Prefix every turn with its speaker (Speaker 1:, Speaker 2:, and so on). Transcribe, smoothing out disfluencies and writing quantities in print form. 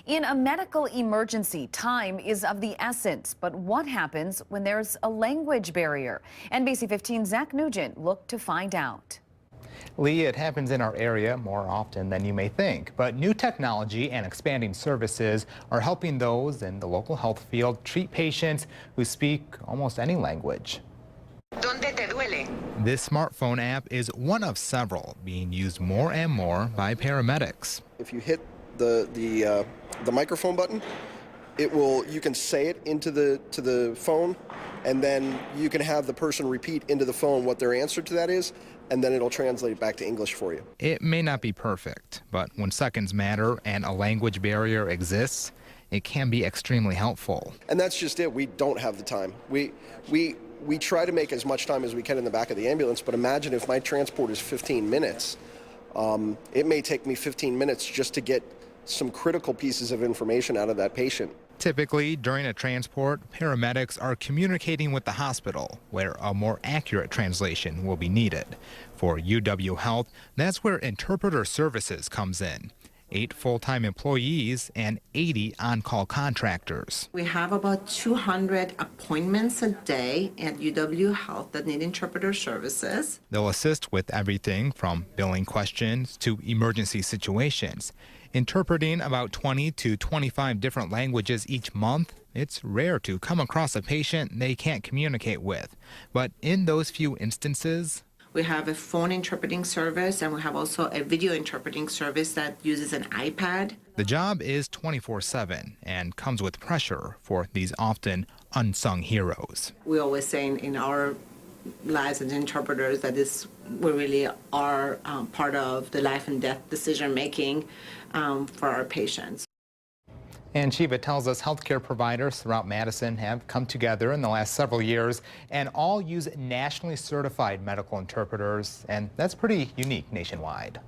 Speaker 1: In a medical emergency, time is of the essence. But what happens when there's a language barrier? NBC 15's Zach Nugent looked to find out.
Speaker 2: Lee, it happens in our area more often than you may think, but new technology and expanding services are helping those in the local health field treat patients who speak almost any language.
Speaker 3: ¿Dónde te duele?
Speaker 2: This smartphone app is one of several being used more and more by paramedics.
Speaker 4: If you hit the microphone button, you can say it into the phone, and then you can have the person repeat into the phone what their answer to that is, and then it'll translate back to English for you.
Speaker 2: It may not be perfect, but when seconds matter and a language barrier exists, it can be extremely helpful.
Speaker 4: And that's just it. We don't have the time. We try to make as much time as we can in the back of the ambulance, but imagine if my transport is 15 minutes. It may take me 15 minutes just to get some critical pieces of information out of that patient.
Speaker 2: Typically, during a transport, paramedics are communicating with the hospital, where a more accurate translation will be needed. For UW Health, that's where interpreter services comes in. 8 full-time employees and 80 on-call contractors.
Speaker 5: We have about 200 appointments a day at UW Health that need interpreter services.
Speaker 2: They'll assist with everything from billing questions to emergency situations. Interpreting about 20 to 25 different languages each month, it's rare to come across a patient they can't communicate with. But in those few instances,
Speaker 5: we have a phone interpreting service, and we have also a video interpreting service that uses an iPad.
Speaker 2: The job is 24/7 and comes with pressure for these often unsung heroes.
Speaker 5: We always say in our lives as interpreters that we really are part of the life and death decision making for our patients.
Speaker 2: And Shiva tells us healthcare providers throughout Madison have come together in the last several years and all use nationally certified medical interpreters, and that's pretty unique nationwide.